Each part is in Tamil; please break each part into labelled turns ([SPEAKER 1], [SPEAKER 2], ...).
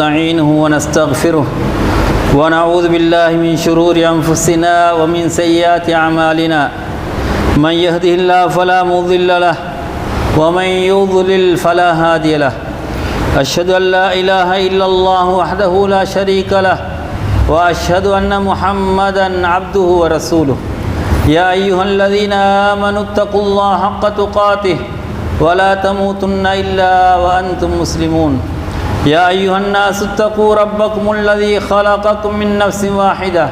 [SPEAKER 1] ونستعينه ونستغفره ونعوذ بالله من شرور أنفسنا ومن سيئات أعمالنا من يهده الله فلا مضل له ومن يضلل فلا هادي له أشهد أن لا إله إلا الله وحده لا شريك له وأشهد أن محمدا عبده ورسوله يا أيها الذين آمنوا اتقوا الله حق تقاته ولا تموتن إلا وأنتم مسلمون يا أيها الناس اتقوا ربكم الذي خلقكم من نفس واحدة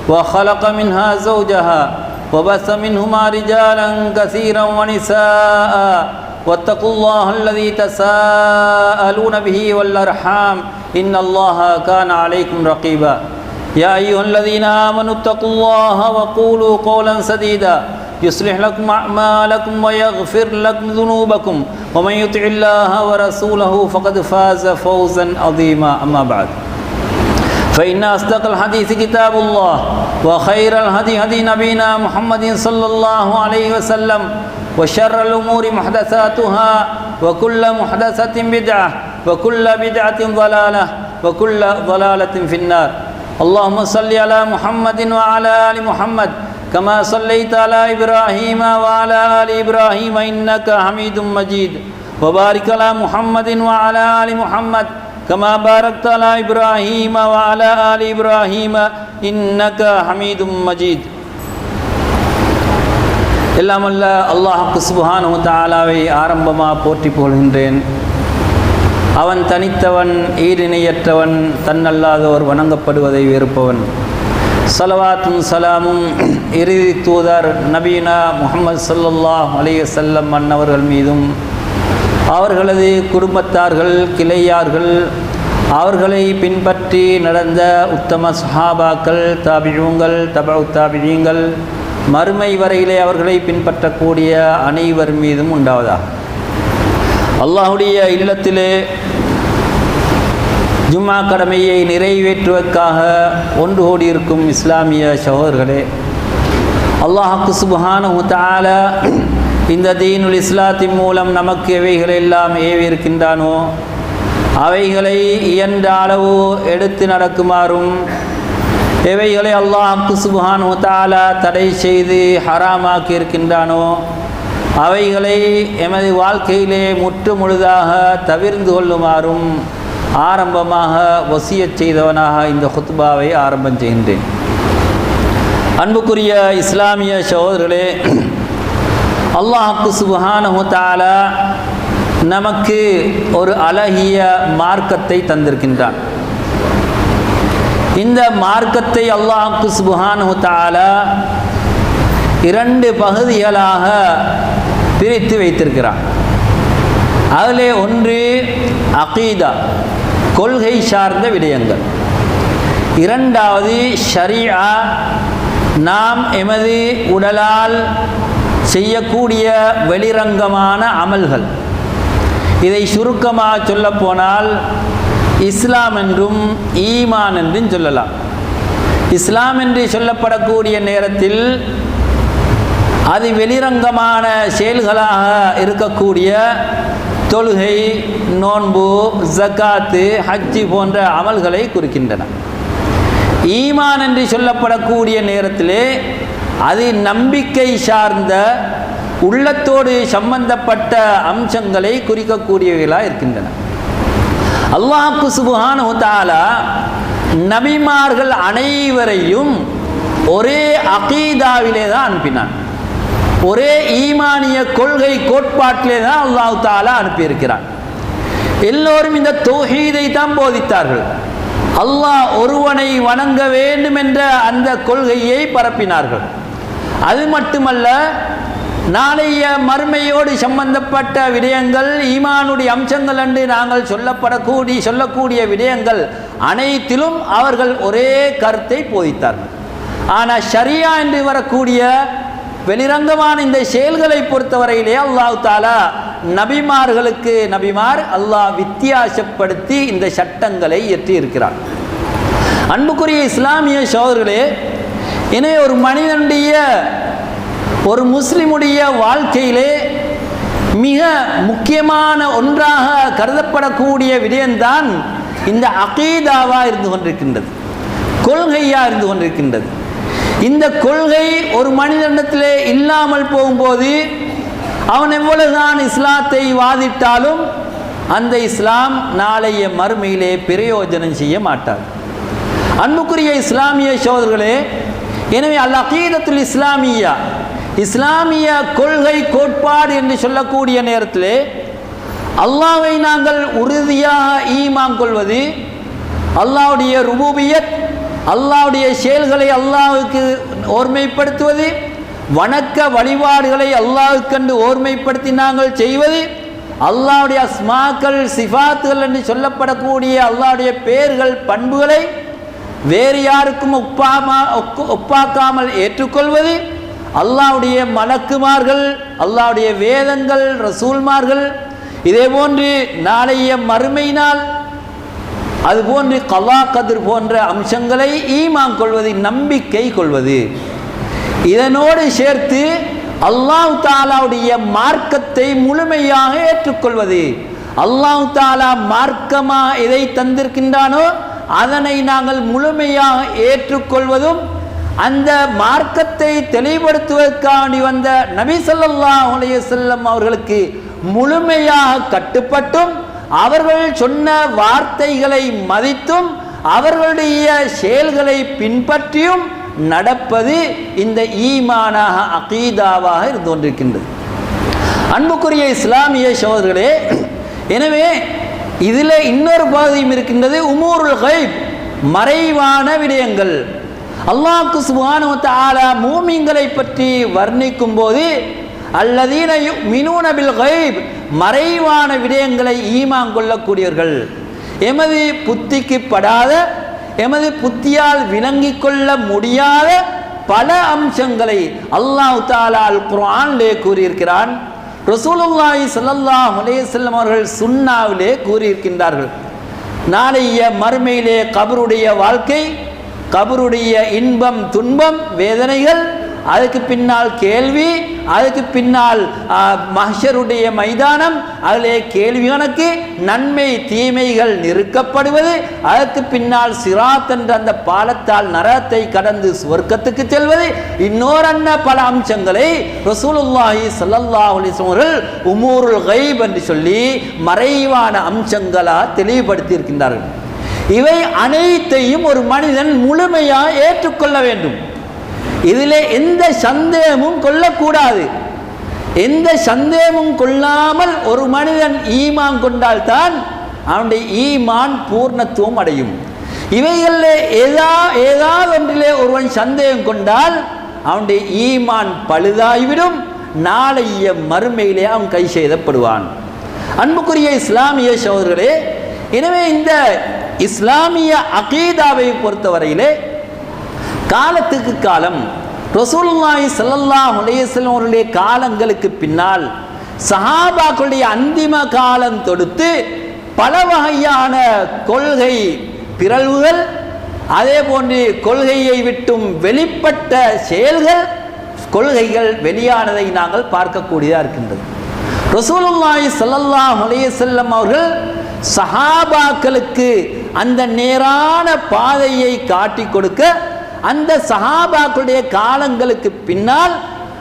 [SPEAKER 1] وخلق منها زوجها وبث منهما رجالا كثيرا ونساء واتقوا الله الذي تساءلون به والأرحام إن الله كان عليكم رقيبا يا أيها الذين آمنوا اتقوا الله وقولوا قولا سديدا يصلح لكم أعمالكم ويغفر لكم ذنوبكم ومن يطع الله ورسوله فقد فاز فوزا عظيما أما بعد فإن أصدق الحديث كتاب الله وخير الهدي هدي نبينا محمد صلى الله عليه وسلم وشر الأمور محدثاتها وكل محدثة بدعة وكل بدعة ضلالة وكل ضلالة في النار اللهم صل على محمد وعلى آل محمد كما صليت على إبراهيم وعلى آل إبراهيم إنك حميد مجيد وبارك على محمد وعلى آل محمد كما باركت على إبراهيم وعلى آل إبراهيم إنك حميد مجيد எல்லாம் அல்ல அல்லாஹ் சுப்ஹானஹு வ தஆலாவை ஆரம்பமாக போற்றி புகழ்கின்றேன். அவன் தனித்தவன், ஈரிணையற்றவன், தன்னல்லாதோர் வணங்கப்படுவதை வெறுப்பவன். ஸலவாத்தும் சலாமும் இறுதி தூதர் நபீனா முஹம்மது ஸல்லல்லாஹு அலைஹி வஸல்லம் அன்னவர்கள் மீதும் அவர்களது குடும்பத்தார்கள், கிளையார்கள், அவர்களை பின்பற்றி நடந்த உத்தம சஹாபாக்கள், தாபிஊங்கள், தபஉ தாபிஈங்கள், மறுமை வரையிலே அவர்களை பின்பற்றக்கூடிய அனைவர் மீதும் உண்டாவதாக. அல்லாஹுடைய இல்லத்திலே ஜும்மா கடமையை நிறைவேற்றுவதற்காக ஒன்று கூடியிருக்கும் இஸ்லாமிய சகோதரர்களே, அல்லாஹ் சுப்ஹானஹு வ தஆலா இந்த தீனுல் இஸ்லாத்தின் மூலம் நமக்கு எவைகளை எல்லாம் ஏவியிருக்கின்றானோ அவைகளை இயன்ற அளவு எடுத்து நடக்குமாறும், எவைகளை அல்லாஹ் சுப்ஹானஹு வ தஆலா தடை செய்து ஹராமாக்கி இருக்கின்றானோ அவைகளை எமது வாழ்க்கையிலே முற்று முழுதாக தவிர்ந்து கொள்ளுமாறும் ஆரம்பமாக வசியத் செய்தவனாக இந்த குத்பாவை ஆரம்பம் செய்கின்றேன். அன்புக்குரிய இஸ்லாமிய சகோதரர்களே, அல்லாஹ் சுப்ஹானஹு வ தஆலா நமக்கு ஒரு அழகிய மார்க்கத்தை தந்திருக்கின்றான். இந்த மார்க்கத்தை அல்லாஹ் சுப்ஹானஹு வ தஆலா இரண்டு பகுதிகளாக பிரித்து வைத்திருக்கிறான். அதிலே ஒன்று அகீதா, கொள்கை சார்ந்த விடயங்கள். இரண்டாவது ஷரீஆ, நாம் எமது உடலால் செய்யக்கூடிய வெளிரங்கமான அமல்கள். இதை சுருக்கமாக சொல்லப்போனால் இஸ்லாம் என்றும் ஈமான் என்றும் சொல்லலாம். இஸ்லாம் என்று சொல்லப்படக்கூடிய நேரத்தில் அது வெளிரங்கமான செயல்களாக இருக்கக்கூடிய தொழுகை, நோன்பு, ஜக்காத்து, ஹஜ்ஜி போன்ற அமல்களை குறிக்கின்றன. ஈமான் என்று சொல்லப்படக்கூடிய நேரத்திலே அது நம்பிக்கை சார்ந்த உள்ளத்தோடு சம்பந்தப்பட்ட அம்சங்களை குறிக்கக்கூடியவைகளாக இருக்கின்றன. அல்லாஹ் சுப்ஹானஹு வ தஆலா நபிமார்கள் அனைவரையும் ஒரே அகீதாவிலே தான் அனுப்பினான். ஒரே ஈமானிய கொள்கை கோட்பாட்டிலே தான் அல்லாஹ் தஆலா அனுப்பியிருக்கிறான். எல்லோரும் இந்த தௌஹீதை தான் போதித்தார்கள். அல்லாஹ் ஒருவனை வணங்க வேண்டும் என்ற அந்த கொள்கையை பரப்பினார்கள். அது மட்டுமல்ல, நாளைய மறுமையோடு சம்பந்தப்பட்ட விடயங்கள், ஈமானுடைய அம்சங்கள் என்று நாங்கள் சொல்லக்கூடிய விடயங்கள் அனைத்திலும் அவர்கள் ஒரே கருத்தை போதித்தார்கள். ஆனால் ஷரியா என்று வரக்கூடிய வெளிரங்கமான இந்த செயல்களை பொறுத்தவரையிலே அல்லாஹ் தஆலா நபிமார் அல்லாஹ் வித்தியாசப்படுத்தி இந்த சட்டங்களை இயற்றி இருக்கிறார். அன்புக்குரிய இஸ்லாமிய சகோதரர்களே, எனவே ஒரு மனிதனுடைய, ஒரு முஸ்லிமுடைய வாழ்க்கையிலே மிக முக்கியமான ஒன்றாக கருதப்படக்கூடிய விடயம்தான் இந்த அகீதாவாக இருந்து கொண்டிருக்கின்றது, கொள்கையாக இருந்து கொண்டிருக்கின்றது. இந்த கொள்கை ஒரு மனிதனிடத்திலே இல்லாமல் போகும்போது அவன் எவ்வளவுதான் இஸ்லாத்தை வாதிட்டாலும் அந்த இஸ்லாம் நாளைய மறுமையிலே பிரயோஜனம் செய்ய மாட்டார். அன்புக்குரிய இஸ்லாமிய சகோதரர்களே, எனவே அல் அகீதத்துல் இஸ்லாமியா, இஸ்லாமிய கொள்கை கோட்பாடு என்று சொல்லக்கூடிய நேரத்திலே அல்லாஹ்வை நாங்கள் உறுதியாக ஈமான் கொள்வது, அல்லாஹ்வுடைய ருபூபியத், அல்லாஹ்வுடைய செயல்களை அல்லாஹ்வுக்கு ஓர்மைப்படுத்துவது, வணக்க வழிபாடுகளை அல்லாஹ்வுக்கென்று ஓர்மைப்படுத்தி நாங்கள் செய்வது, அல்லாஹ்வுடைய அஸ்மாக்கள் சிஃபாத்துகள் என்று சொல்லப்படக்கூடிய அல்லாஹ்வுடைய பெயர்கள் பண்புகளை வேறு யாருக்கும் ஒப்பாக்காமல் ஏற்றுக்கொள்வது, அல்லாஹ்வுடைய மலக்குமார்கள், அல்லாஹ்வுடைய வேதங்கள், ரசூல்மார்கள், இதே போன்று நாளைய மறுமை நாள், அதுபோன்று கலா கதிர் போன்ற அம்சங்களை ஈமான் கொள்வது, நம்பிக்கை கொள்வது. இதனோடு சேர்த்து அல்லாஹ் தாலாவுடைய மார்க்கத்தை முழுமையாக ஏற்றுக்கொள்வது. அல்லாஹ் தாலா மார்க்கமாக எதை தந்திருக்கின்றானோ அதனை நாங்கள் முழுமையாக ஏற்றுக்கொள்வதும், அந்த மார்க்கத்தை தெளிவுபடுத்துவதற்காண்டி வந்த நபி ஸல்லல்லாஹு அலைஹி வஸல்லம் அவர்களுக்கு முழுமையாக கட்டுப்பட்டும், அவர்கள் சொன்ன வார்த்தைகளை மதித்தும், அவர்களுடைய செயல்களை பின்பற்றியும் நடப்பது இந்த ஈமானாக அகீதாவாக இருந்து கொண்டிருக்கின்றது. அன்புக்குரிய இஸ்லாமிய சகோதரர்களே, எனவே இதில் இன்னொரு பகுதியும் இருக்கின்றது, உமூருல் கைப், மறைவான விடயங்கள். அல்லாஹ் சுப்ஹானஹு வ தஆலா மூமின்களை பற்றி வர்ணிக்கும் போது அல்லதீன யுமினூன பில் கைப், மறைவான விடயங்களை ஈமான் கொள்ளக்கூடியவர்கள், எமது புத்திக்கு படாத, எமது புத்தியால் விளங்கிக் கொள்ள முடியாத பல அம்சங்களை அல்லாஹ் தஆலா அல் குர்ஆனிலே கூறியிருக்கிறான். ரசூலுல்லாஹி ஸல்லல்லாஹு அலைஹி வஸல்லம் அவர்கள் சுன்னாவிலே கூறியிருக்கின்றார்கள். நாளைய மறுமையிலே கபருடைய வாழ்க்கை, கபருடைய இன்பம், துன்பம், வேதனைகள், அதுக்கு பின்னால் கேள்வி, அதுக்கு பின்னால் மஹ்ஷருடைய மைதானம், அதிலே கேள்வி கணக்கு, நன்மை தீமைகள் நிறுக்கப்படுவது, அதற்கு பின்னால் சிராத் என்ற அந்த பாலத்தால் நரகத்தை கடந்து சுவர்க்கத்துக்கு செல்வது, இன்னொரு பல அம்சங்களை ரசூலுல்லாஹி ஸல்லல்லாஹு அலைஹி வஸல்லம் அவர்கள் உமூருல் கைப் என்று சொல்லி மறைவான அம்சங்களாக தெளிவுபடுத்தி இருக்கின்றார்கள். இவை அனைத்தையும் ஒரு மனிதன் முழுமையாக ஏற்றுக்கொள்ள வேண்டும். இதில் எந்த சந்தேகமும் கொள்ளக்கூடாது. எந்த சந்தேகமும் கொள்ளாமல் ஒரு மனிதன் ஈமான் கொண்டால்தான் அவனுடைய ஈமான் பூர்ணத்துவம் அடையும். இவைகளில் ஏதாவது ஒன்றிலே ஒருவன் சந்தேகம் கொண்டால் அவனுடைய ஈமான் பழுதாகிவிடும். நாளைய மறுமையிலே அவன் கை செய்தப்படுவான். அன்புக்குரிய இஸ்லாமிய சகோதரர்களே, எனவே இந்த இஸ்லாமிய அகீதாவை பொறுத்தவரையிலே காலத்துக்கு காலம், ரசூலுல்லாஹி ஸல்லல்லாஹு அலைஹி வஸல்லம் அவருடைய காலங்களுக்கு பின்னால் சஹாபாக்களுடைய அந்திம காலம் தொடுத்து பல வகையான கொள்கை பிறழ்வுகள், அதே போன்று கொள்கையை விட்டும் வெளிப்பட்ட செயல்கள், கொள்கைகள் வெளியானதை நாங்கள் பார்க்கக்கூடியதாக இருக்கின்றது. ரசூலுல்லாஹி ஸல்லல்லாஹு அலைஹி வஸல்லம் அவர்கள் சஹாபாக்களுக்கு அந்த நேரான பாதையை காட்டி கொடுக்க, அந்த சஹாபாக்களுடைய காலங்களுக்கு பின்னால்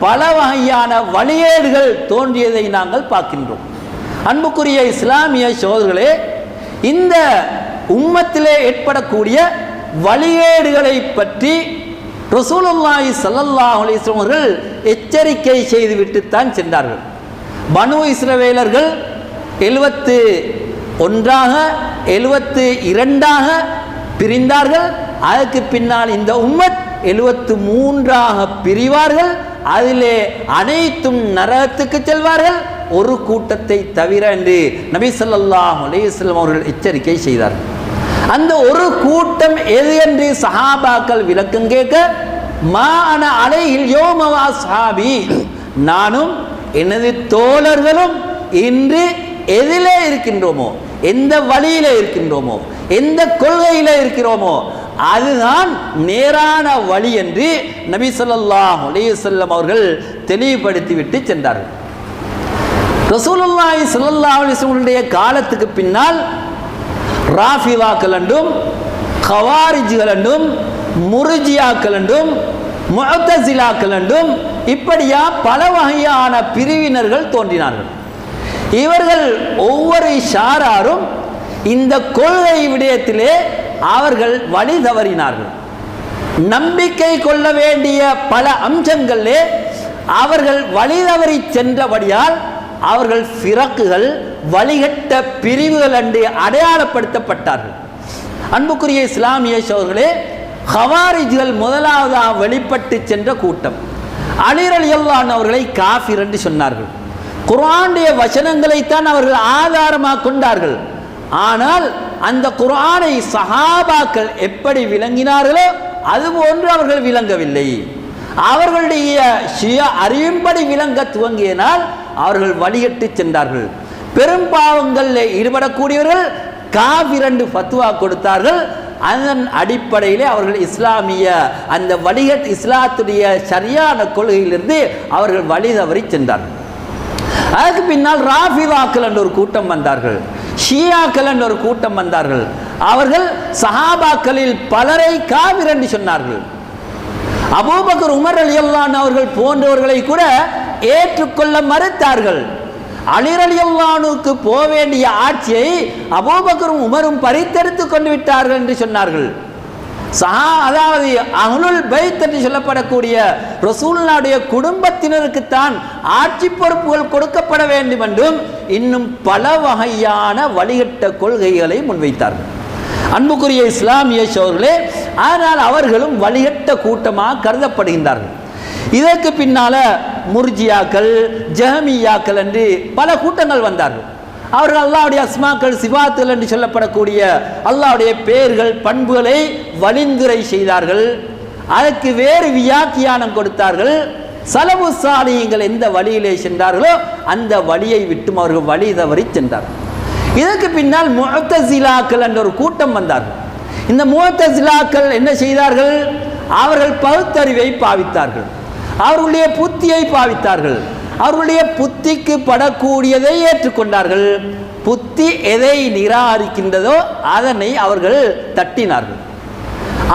[SPEAKER 1] பல வகையான வழிகேடுகள் தோன்றியதை நாங்கள் பார்க்கின்றோம். அன்புக்குரிய இஸ்லாமிய சகோதரர்களே, இந்த உம்மத்திலே ஏற்படக்கூடிய வழிகேடுகளை பற்றி ரசூலுல்லாஹி ஸல்லல்லாஹு அலைஹி வஸல்லம் அவர்கள் எச்சரிக்கை செய்துவிட்டுத்தான் சென்றார்கள். பனு இஸ்ரவேலர்கள் 71ஆக 72ஆக பிரிந்தார்கள். அதற்கு பின்னால் இந்த உம்மத் 73ஆக பிரிவார்கள். அதிலே அனைத்தும் நரகத்துக்கு செல்வார்கள், ஒரு கூட்டத்தை தவிர என்று நபி ஸல்லல்லாஹு அலைஹி வஸல்லம் அவர்கள் எச்சரிக்கை செய்தார்கள். அந்த ஒரு கூட்டம் எது என்று சஹாபாக்கள் விளக்கம் கேட்க, மா அன அலைஹில் யௌம வ அஸ்ஹாபி, நானும் எனது தோழர்களும் இன்று எதிலே இருக்கின்றோமோ, எந்த வழியில இருக்கின்றோமோ, எந்த கொள்கையில இருக்கிறோமோ அதுதான் நேரான வழி என்று நபி ஸல்லல்லாஹு அலைஹி வஸல்லம் அவர்கள் தெளிவுபடுத்தி விட்டு சென்றார்கள். ரசூலுல்லாஹி ஸல்லல்லாஹு அலைஹி வஸல்லம் காலத்துக்கு பின்னால் ராஃபிதாக்கள் என்றும் கவாரிஜ்கள் என்றும் முர்ஜியாக்கள் என்றும் முஅத்தஸிலாக்கள் என்றும் இப்படியா பல வகையான பிரிவினர்கள் தோன்றினார்கள். இவர்கள் ஒவ்வொரு ஷாராரும் இந்த கொள்கை விடயத்திலே அவர்கள் வழி தவறினார்கள். நம்பிக்கை கொள்ள வேண்டிய பல அம்சங்களிலே அவர்கள் வழி தவறி சென்றபடியால் அவர்கள் ஃபிரக்குகள், வழிகட்ட பிரிவுகள் என்று அடையாளப்படுத்தப்பட்டார்கள். அன்புக்குரிய இஸ்லாமிய சகோதரர்களே, ஹவாரிஜ்கள் முதலாவதாக வெளிப்பட்டு சென்ற கூட்டம். அலி ரலியல்லாஹு அன்ஹு அவர்களை காஃபிர் என்று சொன்னார்கள். குர்ஆனுடைய வசனங்களைத்தான் அவர்கள் ஆதாரமாக கொண்டார்கள். ஆனால் அந்த குர்ஆனை சஹாபாக்கள் எப்படி விளங்கினார்களோ அதுபோன்று அவர்கள் விளங்கவில்லை. அவர்களுடைய சுய அறிவின்படி விளங்க துவங்கியனால் அவர்கள் வழிகட்டு சென்றார்கள். பெரும் பாவங்களில் ஈடுபடக்கூடியவர்கள் காஃபிர் என்று ஃபத்வா கொடுத்தார்கள். அதன் அடிப்படையிலே அவர்கள் இஸ்லாமிய அந்த வழிகட் இஸ்லாத்துடைய சரியான கொள்கையிலிருந்து அவர்கள் வழி தவறி சென்றார்கள். அதுக்கு பின்னால் ராஃபிதாக்கள் என்ற ஒரு கூட்டம் வந்தார்கள், ஷியாக்கள் என்ற ஒரு கூட்டம் வந்தார்கள். அவர்கள் சஹாபாக்களில் பலரை காஃபிர் என்று சொன்னார்கள். அபூபக்கர், உமர் ரலியல்லாஹு அன்ஹு அவர்கள் போன்றவர்களை கூட ஏற்றுக்கொள்ள மறுத்தார்கள். அலி ரலியல்லாஹு அன்ஹுவுக்கு போக வேண்டிய ஆட்சியை அபூபக்கரும் உமரும் பறித்தெடுத்து கொண்டு விட்டார்கள் என்று சொன்னார்கள். அதாவது அஹ்லுல் பைத் என்று சொல்லப்படக்கூடிய ரசூலுல்லாஹ்வுடைய குடும்பத்தினருக்குத்தான் ஆட்சி பொறுப்புகள் கொடுக்கப்பட வேண்டும் என்றும் இன்னும் பல வகையான வழிகட்ட கொள்கைகளை முன்வைத்தார்கள். அன்புக்குரிய இஸ்லாமிய சகோதரர்களே, ஆனால் அவர்களும் வழிகட்ட கூட்டமாக கருதப்படுகின்றார்கள். இதற்கு பின்னால முர்ஜியாக்கள், ஜஹமியாக்கள் என்று பல கூட்டங்கள் வந்தார்கள். அவர்கள் அல்லாஹ்வுடைய அஸ்மாக்கள், சிபாத்துகள் என்று சொல்லப்படக்கூடிய அல்லாஹ்வுடைய பெயர்கள், பண்புகளை வழிந்துரை செய்தார்கள். அதற்கு வேறு வியாக்கியானம் கொடுத்தார்கள். சலபு சாலிஹீன்கள் எந்த வழியிலே சென்றார்களோ அந்த வழியை விட்டும் அவர்கள் வழி தவறி சென்றார்கள். இதற்கு பின்னால் முஅத்தஸிலாக்கள் என்ற ஒரு கூட்டம் வந்தார்கள். இந்த முஅத்தஸிலாக்கள் என்ன செய்தார்கள்? அவர்கள் பகுத்தறிவை பாவித்தார்கள், அவர்களுடைய புத்தியை பாவித்தார்கள். அவர்களுடைய புத்திக்கு படக்கூடியதை ஏற்றுக்கொண்டார்கள். புத்தி எதை நிராகரிக்கின்றதோ அதனை அவர்கள் தட்டினார்கள்.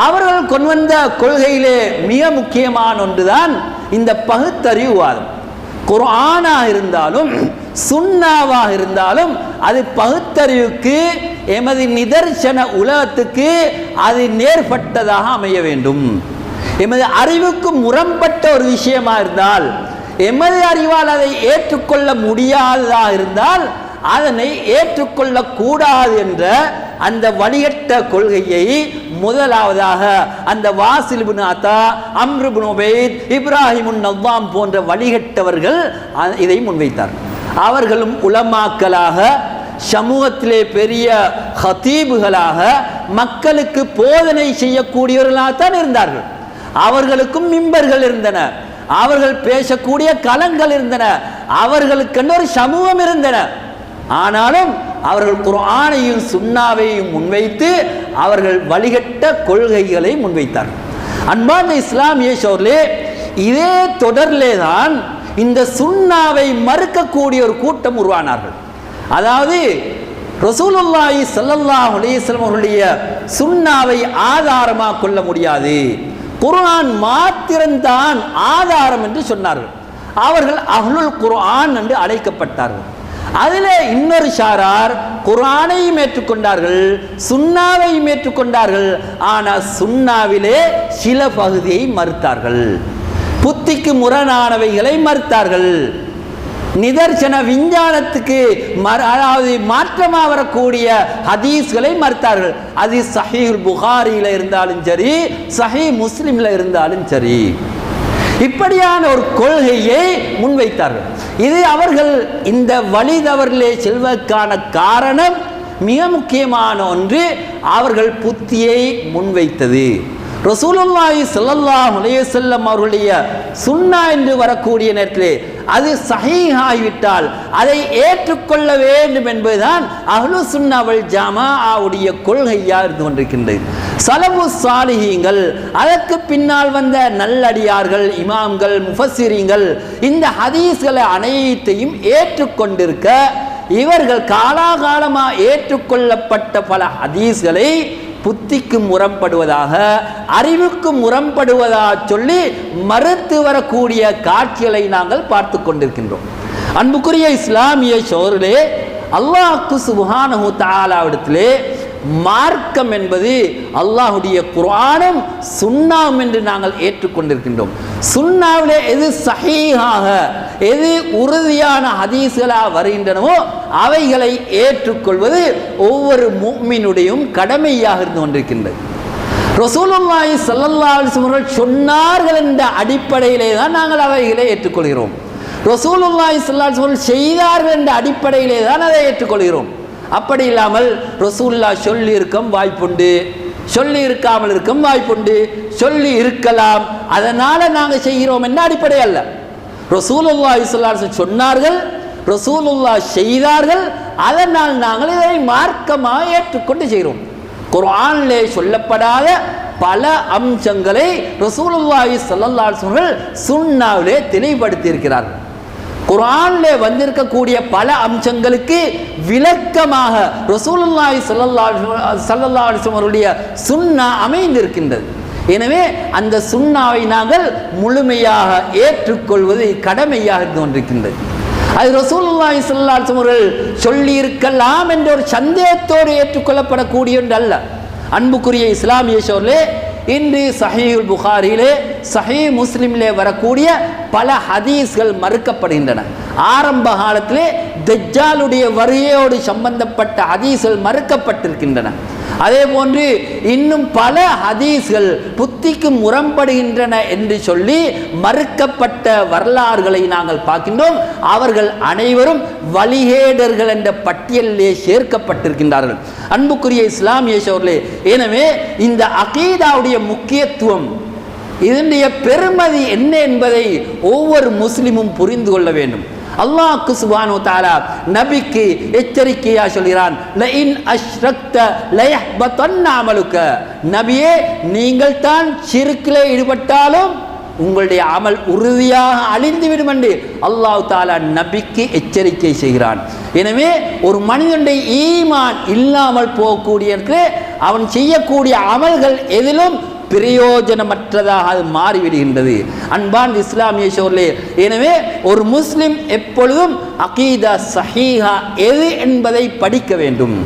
[SPEAKER 1] அவர்கள் கொண்டு வந்த கொள்கையிலே மிக முக்கியமான ஒன்றுதான் இந்த பகுத்தறிவுவாதம். குர்ஆனாக இருந்தாலும் சுன்னாவாக இருந்தாலும் அது பகுத்தறிவுக்கு, எமது நிதர்சன உலகத்துக்கு அது நேர்பட்டதாக அமைய வேண்டும். எமது அறிவுக்கு முரண்பட்ட ஒரு விஷயமா இருந்தால், எமது அறிவால் அதை ஏற்றுக்கொள்ள முடியாததாக இருந்தால் அதனை ஏற்றுக்கொள்ள கூடாது என்ற அந்த வழிகட்ட கொள்கையை முதலாவதாக அந்த வாசில் இப்னு அத்தா, அம்ர் இப்னு உபைத், இப்ராஹிம் நவ்வாம் போன்ற வழிகட்டவர்கள் இதை முன்வைத்தார்கள். அவர்களும் உலமாக்களாக, சமூகத்திலே பெரிய ஹதீபுகளாக, மக்களுக்கு போதனை செய்யக்கூடியவர்களாகத்தான் இருந்தார்கள். அவர்களுக்கும் மிம்பர்கள் இருந்தன, அவர்கள் பேசக்கூடிய களங்கள் இருந்தன, அவர்களுக்கென்று ஒரு சமூகம் இருந்தன. ஆனாலும் அவர்கள் குர்ஆனையும் சுன்னாவையும் முன்வைத்து அவர்கள் வழிகட்ட கொள்கைகளை முன்வைத்தார்கள். அன்பார்ந்த இஸ்லாமிய சகோதரர்களே, இதே தொடரிலே தான் இந்த சுன்னாவை மறுக்கக்கூடிய ஒரு கூட்டம் உருவானார்கள். அதாவது ரசூலுல்லாஹி ஸல்லல்லாஹு அலைஹி வஸல்லம் அவர்களுடைய சுன்னாவை ஆதாரமாக கொள்ள முடியாது, குர்ஆன் மாத்திரம்தான் ஆதாரம் என்று சொன்னார்கள். அவர்கள் அஹ்லுல் குர்ஆன் என்று அழைக்கப்பட்டார்கள். அதில் இன்னொரு ஷாரார் குர்ஆனையும் ஏற்றுக்கொண்டார்கள், சுன்னாவையும் ஏற்றுக்கொண்டார்கள். ஆனால் சுன்னாவிலே சில பகுதியை மறுத்தார்கள், புத்திக்கு முரணானவைகளை மறுத்தார்கள், நிதர்சன விஞ்ஞானத்துக்கு அதாவது மாற்றமாக வரக்கூடிய ஹதீஸ்களை மறுத்தார்கள். அது சஹீஹுல் புகாரியில் இருந்தாலும் சரி, சஹீஹ் முஸ்லிமில் இருந்தாலும் சரி, இப்படியான ஒரு கொள்கையை முன்வைத்தார்கள். இது அவர்கள் இந்த வழி தவறிலே செல்வதற்கான காரணம் மிக முக்கியமான ஒன்று, அவர்கள் புத்தியை முன்வைத்தது. ரசூலுல்லாஹி ஸல்லல்லாஹு அலைஹி வஸல்லம் அவர்களுடைய சுன்னா என்று வரக்கூடிய நேரத்திலே அது சஹீஹாகிவிட்டால் அதை ஏற்றுக்கொள்ள வேண்டும் என்பதுதான் அஹ்லு சுன்னா வல் ஜமாஅவுடைய கொள்கையாக இருந்து கொண்டிருக்கின்றது. சலபு சாலிஹீன்கள், அதற்கு பின்னால் வந்த நல்லடியார்கள், இமாம்கள், முஃபஸ்ஸிரீன்கள் இந்த ஹதீஸ்களை அனைத்தையும் ஏற்றுக்கொண்டிருக்க இவர்கள் காலாகாலமாக ஏற்றுக்கொள்ளப்பட்ட பல ஹதீஸ்களை புத்திக்கு முரண்படுவதாக, அறிவுக்கு முரண்படுவதாக சொல்லி மறுத்து வரக்கூடிய காட்சிகளை நாங்கள் பார்த்து கொண்டிருக்கின்றோம். அன்புக்குரிய இஸ்லாமிய சோர்களே, அல்லாஹ்வுக்கு சுப்ஹானஹு தஆலாவிடத்திலே மார்க்கம் என்பது அல்லாஹுடைய குர்ஆனும் சுன்னாவும் என்று நாங்கள் ஏற்றுக்கொண்டிருக்கின்றோம். சுன்னாவிலே எது சஹீஹாக, எது உறுதியான ஹதீஸ்களாக வருகின்றனவோ அவைகளை ஏற்றுக்கொள்வது ஒவ்வொரு முஃமினுடையும் கடமையாக இருந்து கொண்டிருக்கின்றது. ரசூலுல்லாஹி ஸல்லல்லாஹு அலைஹி வஸல்லம் அவர்கள் சொன்னார்கள் என்ற அடிப்படையிலே தான் நாங்கள் அவைகளை ஏற்றுக்கொள்கிறோம். ரசூலுல்லாஹி ஸல்லல்லாஹு அலைஹி வஸல்லம் செய்தார்கள் என்ற அடிப்படையிலே தான் அதை ஏற்றுக்கொள்கிறோம். அப்படி இல்லாமல் ரசூலுல்லாஹ் சொல்லி இருக்கும் வாய்ப்புண்டு, சொல்லி இருக்காமல் இருக்கும் வாய்ப்புண்டு, சொல்லி இருக்கலாம் அதனால நாங்கள் செய்கிறோம் என்ற அடிப்படை அல்ல. ரசூலுல்லாஹி ஸல்லல்லாஹு அலைஹி வஸல்லம் சொன்னார்கள், ரசூலுல்லாஹ் செய்தார்கள், அதனால் நாங்கள் இதை மார்க்கமாக ஏற்றுக்கொண்டு செய்கிறோம். குர்ஆனிலே சொல்லப்படாத பல அம்சங்களை ரசூலுல்லாஹி ஸல்லல்லாஹு அலைஹி வஸல்லம் சுன்னாவிலே தெளிவுபடுத்தி இருக்கிறார்கள். குர்ஆனிலே வந்திருக்கக்கூடிய பல அம்சங்களுக்கு விளக்கமாக ரசூலுல்லாஹி ஸல்லல்லாஹு அலைஹி வஸல்லம் அவருடைய சுன்னா அமைந்திருக்கின்றது. எனவே அந்த சுன்னாவை நாங்கள் முழுமையாக ஏற்றுக்கொள்வது கடமையாக இருந்து கொண்டிருக்கின்றது. அது ரசூலுல்லாஹி ஸல்லல்லாஹு அலைஹி வஸல்லம் அவர்கள் சொல்லி இருக்கலாம் என்ற ஒரு சந்தேகத்தோடு ஏற்றுக்கொள்ளப்படக்கூடிய ஒன்று அல்ல. அன்புக்குரிய இஸ்லாமிய சோர்களே, இன்று சஹீஹுல் புகாரியிலே, சஹீஹ் முஸ்லிமிலே வரக்கூடிய பல ஹதீஸ்கள் மறுக்கப்படுகின்றன. ஆரம்ப காலத்திலே தஜ்ஜாலுடைய வருகையோடு சம்பந்தப்பட்ட ஹதீஸ்கள் மறுக்கப்பட்டிருக்கின்றன. அதே போன்று இன்னும் பல ஹதீஸ்கள் புத்திக்கு முரண்படுகின்றன என்று சொல்லி மறுக்கப்பட்ட வரலாறுகளை நாங்கள் பார்க்கின்றோம். அவர்கள் அனைவரும் வழிகேடர்கள் என்ற பட்டியலிலே சேர்க்கப்பட்டிருக்கின்றார்கள். அன்புக்குரிய இஸ்லாமிய சோர்களே, எனவே இந்த அகீதாவுடைய முக்கியத்துவம், இதனுடைய பெருமதி என்ன என்பதை ஒவ்வொரு முஸ்லிமும் புரிந்து கொள்ள வேண்டும். அல்லாஹ்வுக்கு சுப்ஹானஹு வ தஆலா நபிக்கு எச்சரிக்கையாக சொல்கிறான், லஇன் அஷ்ரக்த லயஹ்பதன்ன அமலுக. நபியே, நீங்கள் தான் ஷிர்கிலே ஈடுபட்டாலும் உங்களுடைய அமல் உறுதியாக அழிந்துவிடும் என்று அல்லாஹ் தஆலா நபிக்கு எச்சரிக்கை செய்கிறான். எனவே ஒரு மனிதனுடைய ஈமான் இல்லாமல் போகக்கூடிய அவன் செய்யக்கூடிய அமல்கள் எதிலும் பிரயோஜனமற்றதாக அது மாறிவிடுகின்றது. அன்பார்ந்த இஸ்லாமிய சோர்களே, எனவே ஒரு முஸ்லிம் எப்பொழுதும் அகீதா சஹீஹா எது என்பதை படிக்க வேண்டும்.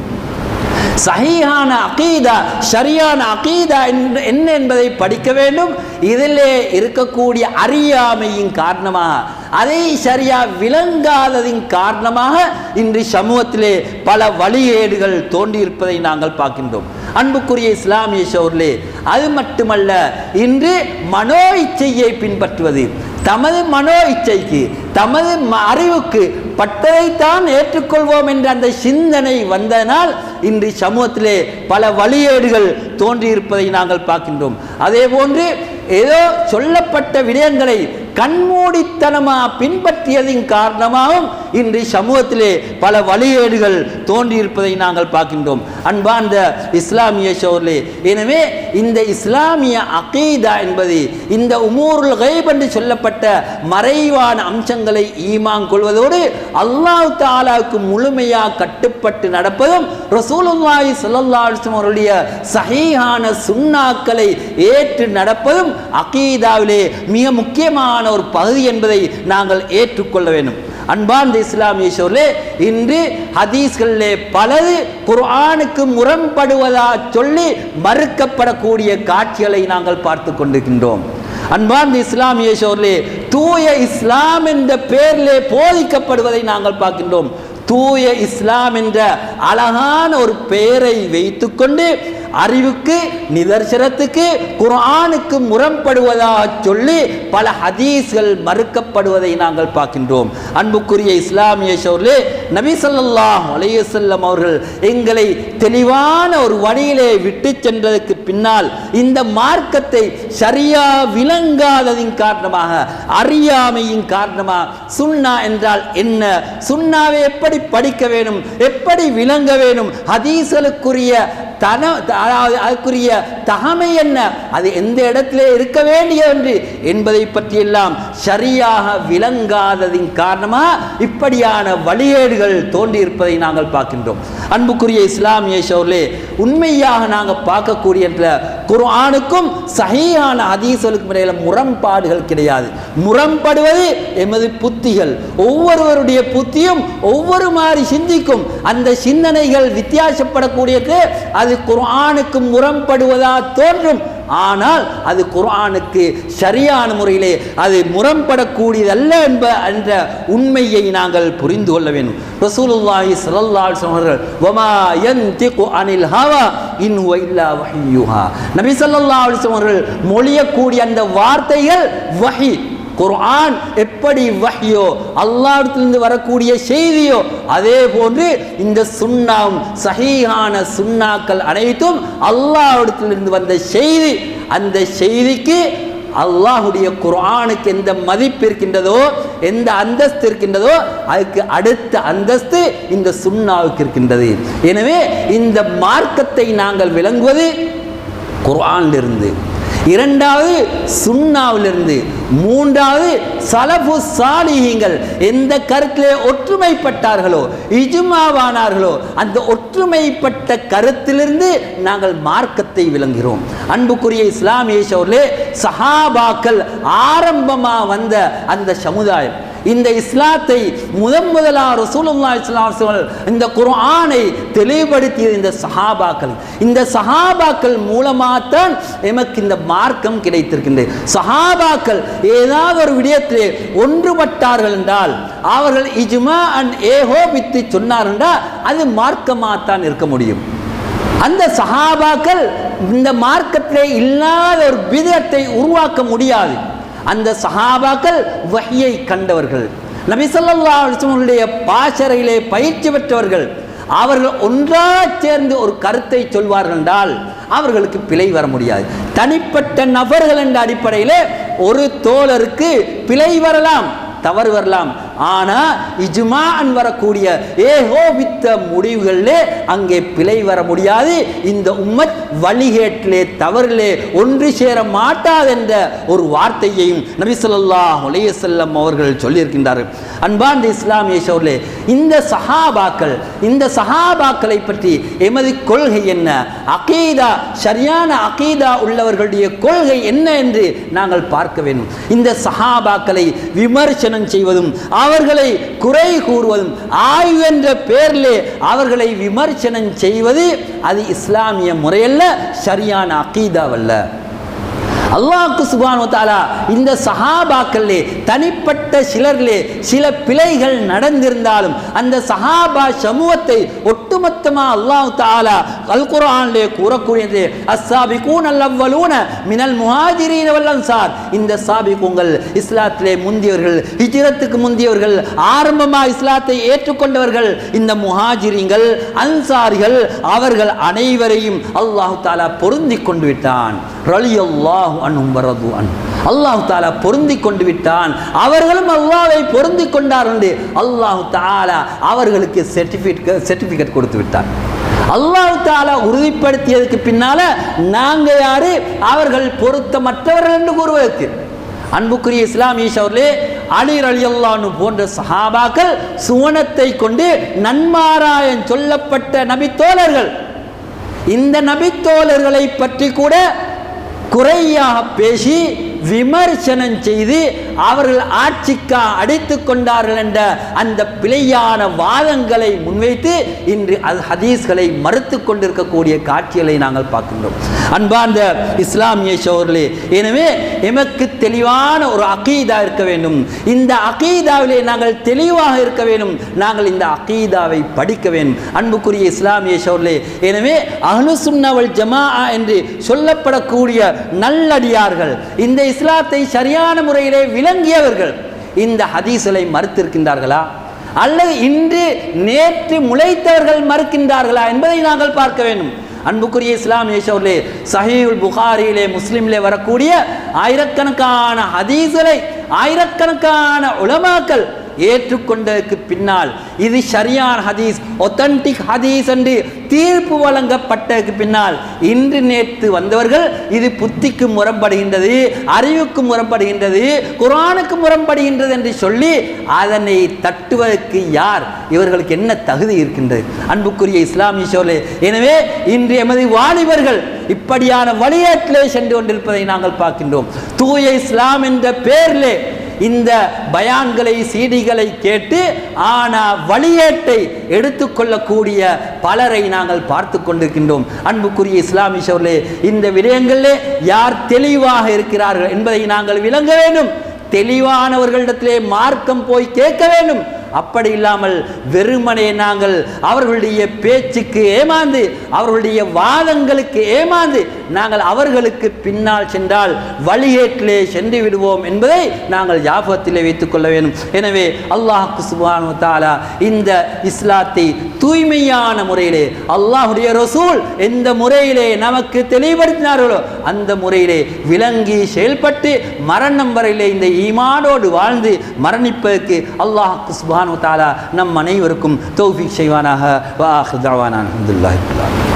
[SPEAKER 1] சஹீஹான அகீதா, சரியான அகீதா என்ன என்பதை படிக்க வேண்டும். இதிலே இருக்கக்கூடிய அறியாமையின் காரணமாக, அதை சரியா விளங்காததின் காரணமாக இன்று சமூகத்திலே பல வழிகேடுகள் தோன்றியிருப்பதை நாங்கள் பார்க்கின்றோம். அன்புக்குரிய இஸ்லாமிய சோர்களே, அது மட்டுமல்ல, இன்று மனோ இச்சையை பின்பற்றுவது, தமது மனோ இச்சைக்கு, தமது அறிவுக்கு பட்டதைத்தான் ஏற்றுக்கொள்வோம் என்ற அந்த சிந்தனை வந்ததனால் இன்று சமூகத்திலே பல வழிகேடுகள் தோன்றியிருப்பதை நாங்கள் பார்க்கின்றோம். அதே போன்று ஏதோ சொல்லப்பட்ட விடயங்களை கண்மூடித்தனமாக பின்பற்றியதின் காரணமாகவும் இன்று சமூகத்திலே பல வழிகேடுகள் தோன்றியிருப்பதை நாங்கள் பார்க்கின்றோம். அன்பார்ந்த இஸ்லாமிய சோர்களே, எனவே இந்த இஸ்லாமிய அகீதா என்பது இந்த உமூருல் கைப் என்று சொல்லப்பட்ட மறைவான அம்சங்களை ஈமான் கொள்வதோடு அல்லாஹ் தஆலாவுக்கு முழுமையாக கட்டுப்பட்டு நடப்பதும், ரசூலுல்லாஹி ஸல்லல்லாஹு அலைஹி வஸல்லம் அவருடைய சஹீஹான சுன்னாக்களை ஏற்று நடப்பதும் அகீதாவிலே மிக முக்கியமான ஒரு பகுதி என்பதை நாங்கள் ஏற்றுக்கொள்ள வேண்டும். அன்பார்ந்த இஸ்லாமிய சோர்களே, இன்று ஹதீஸ்களிலே பலது குர்ஆனுக்கு முரண்படுவதாக சொல்லி மறுக்கப்படக்கூடிய காட்சிகளை நாங்கள் பார்த்து கொண்டிருக்கின்றோம். அன்பார்ந்த இஸ்லாமிய சோர்களே, தூய இஸ்லாம் என்ற பெயரிலே போதிக்கப்படுவதை நாங்கள் பார்க்கின்றோம். தூய இஸ்லாம் என்ற அழகான ஒரு பெயரை வைத்துக்கொண்டு அறிவுக்கு, நிதர்சனத்துக்கு, குர்ஆனுக்கு முரண்படுவதாக சொல்லி பல ஹதீஸ்கள் மறுக்கப்படுவதை நாங்கள் பார்க்கின்றோம். அன்புக்குரிய இஸ்லாமிய சோர்களே, நபி ஸல்லல்லாஹு அலைஹி வஸல்லம் அவர்கள் எங்களை தெளிவான ஒரு வழியிலே விட்டு சென்றதற்கு பின்னால் இந்த மார்க்கத்தை சரியா விளங்காததின் காரணமாக, அறியாமையின் காரணமாக, சுன்னா என்றால் என்ன, சுன்னாவை எப்படி படிக்க வேண்டும், எப்படி விளங்க வேண்டும், ஹதீஸ்களுக்குரிய அதாவது அதுக்குரிய தகமை என்ன, அது எந்த இடத்திலே இருக்க வேண்டியது என்பதை பற்றியெல்லாம் சரியாக விளங்காததின் காரணமாக இப்படியான வழிகேடுகள் தோன்றியிருப்பதை நாங்கள் பார்க்கின்றோம். அன்புக்குரிய இஸ்லாமிய சகோதரர்களே, உண்மையாக நாங்கள் பார்க்கக்கூடிய குர்ஆனுக்கும் சஹீஹான ஹதீஸ்களுக்கும் இடையில முரண்பாடுகள் கிடையாது. முரண்படுவது எமது புத்திகள். ஒவ்வொருவருடைய புத்தியும் ஒவ்வொரு மாதிரி சிந்திக்கும். அந்த சிந்தனைகள் வித்தியாசப்படக்கூடியது. அது குர்ஆனுக்கு முரண்படுவதா தோன்றும், ஆனால் அது குர்ஆனுக்கு சரியான முறையிலே அது முரண்படக்கூடியதல்ல என்ற உண்மையை நாங்கள் புரிந்து கொள்ள வேண்டும். ரசூலுல்லாஹி ஸல்லல்லாஹு அலைஹி வஸல்லம் அவர்கள் வமா யன்திகு அனில் ஹவா இன் ஹுவ இல்லா வஹ்யுஹா, நபி ஸல்லல்லாஹு அலைஹி வஸல்லம் அவர்கள் மொழியக்கூடிய அந்த வார்த்தைகள் வஹி. குர்ஆன் எப்படி வஹ்யோ, அல்லாஹ்விடத்திலிருந்து வரக்கூடிய செய்தியோ, அதே போன்று இந்த சுன்னாவும் சஹீஹான சுன்னாக்கள் அனைத்தும் அல்லாஹ்விடத்திலிருந்து வந்த செய்தி. அந்த செய்திக்கு அல்லாஹுடைய குர்ஆனுக்கு எந்த மதிப்பு இருக்கின்றதோ, எந்த அந்தஸ்து இருக்கின்றதோ, அதுக்கு அடுத்த அந்தஸ்து இந்த சுன்னாவுக்கு இருக்கின்றது. எனவே இந்த மார்க்கத்தை நாங்கள் விளங்குவது குர்ஆனிலிருந்து, இரண்டாவது சுன்னாவிலிருந்து, மூன்றாவது சலஃபு சாலிஹீன்கள் எந்த கருத்திலே ஒற்றுமைப்பட்டார்களோ, இஜ்மாவானார்களோ, அந்த ஒற்றுமைப்பட்ட கருத்திலிருந்து நாங்கள் மார்க்கத்தை விளங்குகிறோம். அன்புக்குரிய இஸ்லாமிய சகோதரர்களே, சஹாபாக்கள் ஆரம்பமாக வந்த அந்த சமுதாயம், இந்த இஸ்லாத்தை முதலாக ரசூலுல்லாஹி ஸல்லல்லாஹு அலைஹி வஸல்லம் இந்த குர்ஆனை தெளிவுபடுத்தியது இந்த சஹாபாக்கள். இந்த சஹாபாக்கள் மூலமாகத்தான் எமக்கு இந்த மார்க்கம் கிடைத்திருக்கின்றது. சஹாபாக்கள் ஏதாவது ஒரு விடயத்திலே ஒன்றுபட்டார்கள் என்றால், அவர்கள் இஜ்மா ஏகோபித்து சொன்னார் என்றால் அது மார்க்கமாகத்தான் இருக்க முடியும். அந்த சஹாபாக்கள் இந்த மார்க்கத்திலே இல்லாத ஒரு பிதத்தை உருவாக்க முடியாது. அந்த சஹாபாக்கள் வஹ்யை கண்டவர்கள், நபி ஸல்லல்லாஹு அலைஹி வஸல்லம் பாஷறையிலே பயிற்சி பெற்றவர்கள். அவர்கள் ஒன்றாக சேர்ந்து ஒரு கருத்தை சொல்வார்கள் என்றால் அவர்களுக்கு பிழை வர முடியாது. தனிப்பட்ட நபர்கள் என்ற அடிப்படையில் ஒரு தோழருக்கு பிழை வரலாம், தவறு வரலாம். ஆனால் இஜ்மாஅன் வரக்கூடிய ஏகோபித்த முடிவுகளிலே அங்கே பிழை வர முடியாது. இந்த உம்மத் வழிகேட்டிலே தவறிலே ஒன்று சேர மாட்டாது என்ற ஒரு வார்த்தையையும் நபி ஸல்லல்லாஹு அலைஹி வஸல்லம் அவர்கள் சொல்லியிருக்கின்றார்கள். அன்பார்ந்த இஸ்லாமிய சகோதரர்களே, இந்த சஹாபாக்களை பற்றி எமது கொள்கை என்ன, அகீதா, சரியான அகீதா உள்ளவர்களுடைய கொள்கை என்ன என்று நாங்கள் பார்க்க வேண்டும். இந்த சஹாபாக்களை விமர்சனம் செய்வதும் அவர்களை குறை கூறுவதும் ஆய்வு என்ற பெயரிலே அவர்களை விமர்சனம் செய்வது அது இஸ்லாமிய முறையல்ல, சரியான அகீதாவல்ல. அல்லாஹ் சுப்ஹானஹு வ தஆலா இந்த சஹாபாக்களிலே தனிப்பட்ட சிலரிலே சில பிழைகள் நடந்திருந்தாலும் அந்த சஹாபா சமூகத்தை ஒட்டுமொத்தமாக அல்லாஹ் தஆலா அல் குர்ஆனிலே கூறக்கூடியது அஸ்ஸாபிகூன் அல்-அவ்வலூன மினல் முஹாஜிரீன வல் அன்சார். இந்த சாபிகூன்கள் இஸ்லாத்திலே முந்தியவர்கள், ஹிஜ்ரத்துக்கு முந்தியவர்கள், ஆரம்பமாக இஸ்லாத்தை ஏற்றுக்கொண்டவர்கள், இந்த முஹாஜிரீன்கள் அன்சாரிகள், அவர்கள் அனைவரையும் அல்லாஹ் தஆலா பொருந்தி கொண்டு விட்டான். ரலியல்லாஹு அன்ஹும் வரது அன், அல்லாஹ் தஆலா பொருந்தி கொண்டு விட்டான். அவர்களும் அல்லாஹ்வை பொருந்தி கொண்டார்கள் என்று அல்லாஹ் தஆலா அவர்களுக்கு சர்டிஃபிகேட் கொடுத்து விட்டார். அல்லாஹ் தஆலா உறுதிப்படுத்தியதுக்கு பின்னால நாங்க யாரு அவர்கள் பொருத்தமற்றவர்கள் என்று கூறுவதற்கு? அன்புக்குரிய இஸ்லாமிய சகோதரர்களே, அலி ரலியல்லாஹு அன்ஹு போன்ற சஹாபாக்கள் சுவனத்தை கொண்டு நன்மாராயம் சொல்லப்பட்ட நபித்தோழர்கள். இந்த நபித்தோழர்களை பற்றி கூட குறையாக பேசி விமர்சனம் செய்து அவர்கள் ஆட்சிக்கா அடித்துக் கொண்டார்கள் என்ற அந்த பிழையான வாதங்களை முன்வைத்து இன்று ஹதீஸ்களை மறுத்து கொண்டிருக்கக்கூடிய காட்சிகளை நாங்கள் பார்க்கின்றோம். அன்பார்ந்த இஸ்லாமிய சகோதரர்களே, எனவே எமக்கு தெளிவான ஒரு அகீதா இருக்க வேண்டும். இந்த அகீதாவிலே நாங்கள் தெளிவாக இருக்க வேண்டும். நாங்கள் இந்த அகீதாவை படிக்க வேண்டும். அன்புக்குரிய இஸ்லாமிய சகோதரர்களே, எனவே அஹ்லு சுன்னா வல் ஜமாஅ என்று சொல்லப்படக்கூடிய நல்லடியார்கள், இந்த இஸ்லாத்தை சரியான முறையிலே விளங்கியவர்கள் இந்த ஹதீஸ்களை மறுத்திருக்கின்றார்களா அல்லது இன்று நேற்று முளைத்தவர்கள் மறுக்கின்றார்களா என்பதை நாங்கள் பார்க்க வேண்டும். அன்புக்குரிய இஸ்லாமிய சகோதரர்களே, சஹீஹுல் புகாரியிலே, முஸ்லிமிலே வரக்கூடிய ஆயிரக்கணக்கான ஹதீஸ்களை ஆயிரக்கணக்கான உலமாக்கள் ஏற்றுக்கொண்டதற்கு பின்னால் இது ஷரியான ஹதீஸ், ஒத்தன்டிக் ஹதீஸ் என்று தீர்ப்பு வழங்கப்பட்டதற்கு பின்னால் இன்று நேற்று வந்தவர்கள் இது புத்திக்கு முரண்படுகின்றது, அறிவுக்கு முரண்படுகின்றது, குர்ஆனுக்கு முரண்படுகின்றது என்று சொல்லி அதனை தட்டுவதற்கு யார், இவர்களுக்கு என்ன தகுதி இருக்கின்றது? அன்புக்குரிய இஸ்லாமிய சோழர்களே, எனவே இன்று எமது வாலிபர்கள் இப்படியான வழியேற்றிலே சென்று கொண்டிருப்பதை நாங்கள் பார்க்கின்றோம். தூய இஸ்லாம் என்ற பெயரிலே இந்த பயான்களை சீடிகளை கேட்டு ஆனால் வழியேட்டை எடுத்துக்கொள்ளக்கூடிய பலரை நாங்கள் பார்த்து கொண்டிருக்கின்றோம். அன்புக்குரிய இஸ்லாமிய சோழர்களே, இந்த விடயங்களிலே யார் தெளிவாக இருக்கிறார்கள் என்பதை நாங்கள் விளங்க வேண்டும். தெளிவானவர்களிடத்திலே மார்க்கம் போய் கேட்க வேண்டும். அப்படி இல்லாமல் வெறுமனே நாங்கள் அவர்களுடைய பேச்சுக்கு ஏமாந்து, அவர்களுடைய வாதங்களுக்கு ஏமாந்து நாங்கள் அவர்களுக்கு பின்னால் சென்றால் வழிகேட்டிலே சென்று விடுவோம் என்பதை நாங்கள் ஞாபகத்திலே வைத்துக் கொள்ள வேண்டும். எனவே அல்லாஹ் சுப்ஹானஹு வ தஆலா இந்த இஸ்லாத்தை தூய்மையான முறையிலே அல்லாஹ்வுடைய ரசூல் எந்த முறையிலே நமக்கு தெளிவுபடுத்தினார்களோ அந்த முறையிலே விளங்கி செயல்பட்டு மரணம் வரையிலே இந்த ஈமானோடு வாழ்ந்து மரணிப்பதற்கு அல்லாஹ் சுப்ஹானஹு வ தஆலா நம் அனைவருக்கும் தௌஃபீக் செய்வானாக. வ ஆகிரு தஅவானா அல்ஹம்துலில்லாஹி ரப்பில் ஆலமீன்.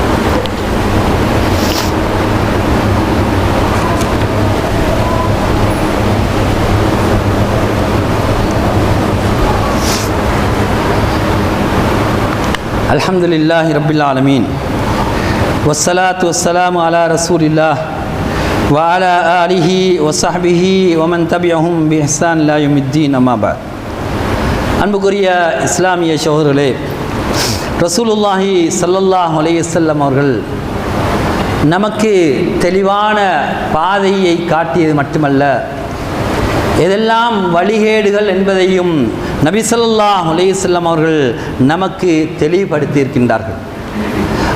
[SPEAKER 1] அல்ஹம்துலில்லாஹி ரப்பில் ஆலமீன். வஸ்ஸலாத்து வஸ்ஸலாமு அலா ரசூலில்லாஹ் வ அலா ஆலிஹி வ ஸஹ்பிஹி வ மன் தபிஅஹும் பி இஹ்சான் இலா யௌமித்தீன். அம்மா பஅத். அன்புக்குரிய இஸ்லாமிய சகோதரர்களே, ரசூலுல்லாஹி ஸல்லல்லாஹு அலைஹி வஸல்லம் அவர்கள் நமக்கு தெளிவான பாதையை காட்டியது மட்டுமல்ல, எதெல்லாம் வழிகேடுகள் என்பதையும் நபி ஸல்லல்லாஹு அலைஹி வஸல்லம் அவர்கள் நமக்கு தெளிவுபடுத்தியிருக்கின்றார்கள்.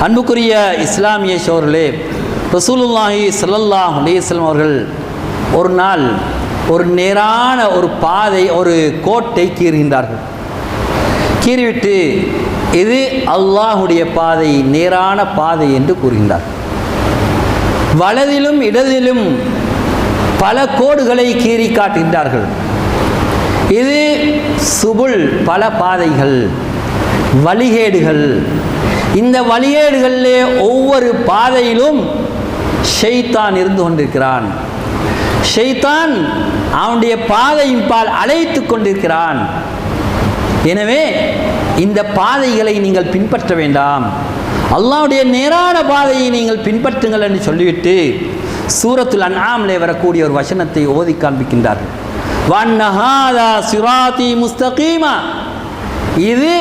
[SPEAKER 1] அன்புக்குரிய இஸ்லாமிய சகோதரர்களே, ரசூலுல்லாஹி ஸல்லல்லாஹு அலைஹி வஸல்லம் அவர்கள் ஒரு நாள் ஒரு நேரான ஒரு பாதை, ஒரு கோட்டை கீறுகின்றார்கள். கீறிவிட்டு இது அல்லாஹுடைய பாதை, நேரான பாதை என்று கூறுகின்றார். வலதிலும் இடதிலும் பல கோடுகளை கீறி காட்டுகின்றார்கள். இது சுபுல், பல பாதைகள், வழிகேடுகள். இந்த வழிகேடுகளிலே ஒவ்வொரு பாதையிலும் ஷைத்தான் இருந்து கொண்டிருக்கிறான். ஷைத்தான் அவனுடைய பாதையின் பால் அழைத்து கொண்டிருக்கிறான். எனவே இந்த பாதைகளை நீங்கள் பின்பற்ற வேண்டாம், அல்லாஹ்வுடைய நேரான பாதையை நீங்கள் பின்பற்றுங்கள் என்று சொல்லிவிட்டு சூரத்துல் அன்ஆமிலே வரக்கூடிய ஒரு வசனத்தை ஓதி காண்பிக்கின்றார்கள். வஅன்ன ஹாதா சிராத்தி முஸ்தகீமா, இது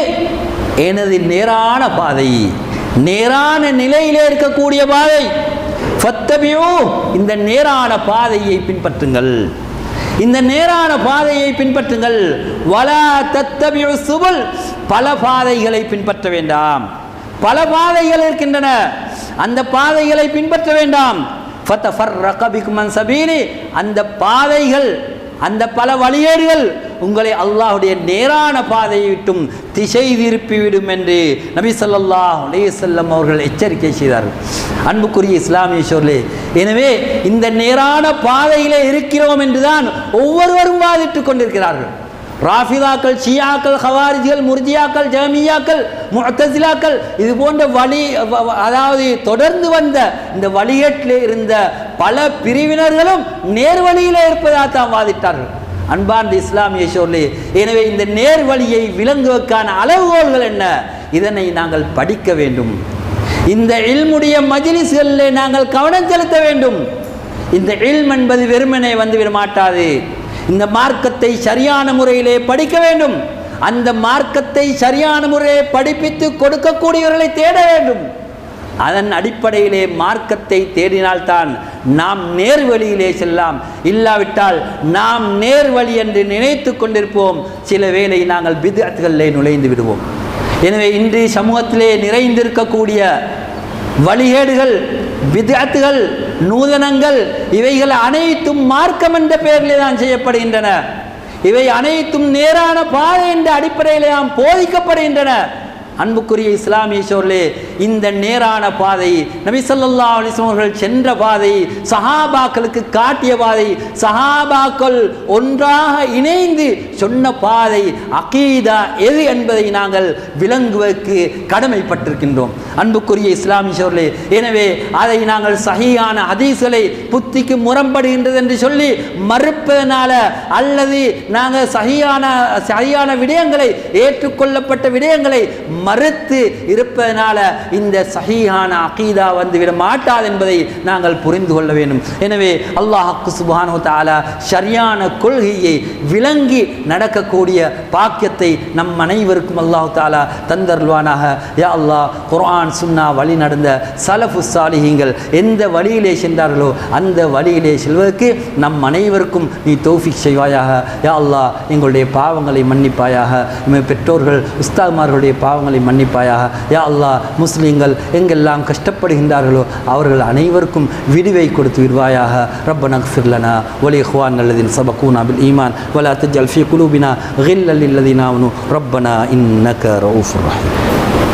[SPEAKER 1] எனது நேரான பாதை, நேரான நிலையிலே இருக்கக்கூடிய பாதை. ஃபத்தபியூ, இந்த நேரான பாதையை பின்பற்றுங்கள், இந்த நேரான பாதையை பின்பற்றுங்கள். வலா தத்தபியூ சுபுல், பல பாதைகளை பின்பற்ற வேண்டாம். பல பாதைகள் இருக்கின்றன, அந்த பாதைகளை பின்பற்ற வேண்டாம். ஃபதஃபர்ரக பிகும் அன் சபீலி, அந்த பாதைகள், அந்த பல வழிகேடுகள் உங்களை அல்லாஹ்வுடைய நேரான பாதையை விட்டும் திசை திருப்பிவிடும் என்று நபி ஸல்லல்லாஹு அலைஹி வஸல்லம் அவர்கள் எச்சரிக்கை செய்தார்கள். அன்புக்குரிய இஸ்லாமிய சகோதரர்களே, எனவே இந்த நேரான பாதையிலே இருக்கிறோம் என்றுதான் ஒவ்வொருவரும் வாதிட்டுக் கொண்டிருக்கிறார்கள். ராஃபிதாக்கள், ஷியாக்கள், ஹவாரிஜிகள், முர்ஜியாக்கள், ஜஹ்மியாக்கள், முஅ்தஸிலாக்கள், இது போன்ற வழி, அதாவது தொடர்ந்து வந்த இந்த வழிகேட்டிலே இருந்த பல பிரிவினர்களும் நேர்வழியிலே இருப்பதாக தான் வாதிட்டார்கள். அன்பார்ந்த இஸ்லாமிய சகோதரர்களே, எனவே இந்த நேர்வழியை விளங்குவதற்கான அளவுகோல்கள் என்ன, இதனை நாங்கள் படிக்க வேண்டும். இந்த இல்முடைய மஜ்லிஸ்களிலே நாங்கள் கவனம் செலுத்த வேண்டும். இந்த இல்ம் என்பது வெறுமனே வந்துவிட மாட்டாது. இந்த மார்க்கத்தை சரியான முறையிலே படிக்க வேண்டும். அந்த மார்க்கத்தை சரியான முறையை படிப்பித்து கொடுக்கக்கூடியவர்களை தேட வேண்டும். அதன் அடிப்படையிலே மார்க்கத்தை தேடினால்தான் நாம் நேர்வழியிலே செல்லலாம். இல்லாவிட்டால் நாம் நேர்வழி என்று நினைத்து கொண்டிருப்போம். சில வேளை நாங்கள் பித்அத்களிலே நுழைந்து விடுவோம். எனவே இன்று சமூகத்திலே நிறைந்திருக்கக்கூடிய வழிகேடுகள், பித்அத்துகள், நூதனங்கள், இவைகள் அனைத்தும் மார்க்கம் என்ற பெயரிலே தான் செய்யப்படுகின்றன. இவை அனைத்தும் நேரான பாதை என்ற அடிப்படையிலே நாம் போதிக்கப்படுகின்றன. அன்புக்குரிய இஸ்லாமிய சகோதரர்களே, இந்த நேரான பாதை, நபி ஸல்லல்லாஹு அலைஹி வஸல்லம் அவர்கள் சென்ற பாதை, சஹாபாக்களுக்கு காட்டிய பாதை, சஹாபாக்கள் ஒன்றாக இணைந்து சொன்ன பாதை, அகீதா எது என்பதை நாங்கள் விளங்குவதற்கு கடமைப்பட்டிருக்கின்றோம். அன்புக்குரிய இஸ்லாமிய சகோதரர்களே, எனவே அதை நாங்கள் சஹீஹான ஹதீஸ்களை புத்திக்கு முரண்படுகின்றது என்று சொல்லி மறுப்பதனால, அல்லது நாங்கள் சஹீஹான விடயங்களை, ஏற்றுக்கொள்ளப்பட்ட விடயங்களை மறுத்து இருப்பதனால இந்த சஹீஹான அகீதா வந்துவிட மாட்டாது என்பதை நாங்கள் புரிந்து கொள்ள வேண்டும். எனவே அல்லாஹ் சுப்ஹானஹு வ தஆலா சரியான கொள்கையை விளங்கி நடக்கக்கூடிய பாக்கியத்தை நம் அனைவருக்கும் அல்லாஹ் தஆலா தந்தருள்வானாக. யா அல்லாஹ், குர்ஆன் சுன்னா வழி நடந்த சலஃபு சாலிஹீன்கள் எந்த வழியிலே சென்றார்களோ அந்த வழியிலே செல்வதற்கு நம் அனைவருக்கும் நீ தௌஃபீக் செய்வாயாக. யா அல்லாஹ், எங்களுடைய பாவங்களை மன்னிப்பாயாக. பெற்றோர்கள் உஸ்தாத்மார்களுடைய பாவங்களை மன்னிப்பாயாக. யா அல்லாஹ், முஸ்லீம்கள் எங்கெல்லாம் கஷ்டப்படுகின்றார்களோ அவர்கள் அனைவருக்கும் விடுவை கொடுத்து விடுவாயாக. ரப்பனா இக்ஃபிர் லனா வ லி இக்வானினா அல்லதீன சபகூனா பில் ஈமான் வ லா தஜ்அல் ஃபீ குலூபினா கில்லல் லில்லதீன ஆமனூ ரப்பனா இன்னக ரഊஃபுர் ரஹீம்.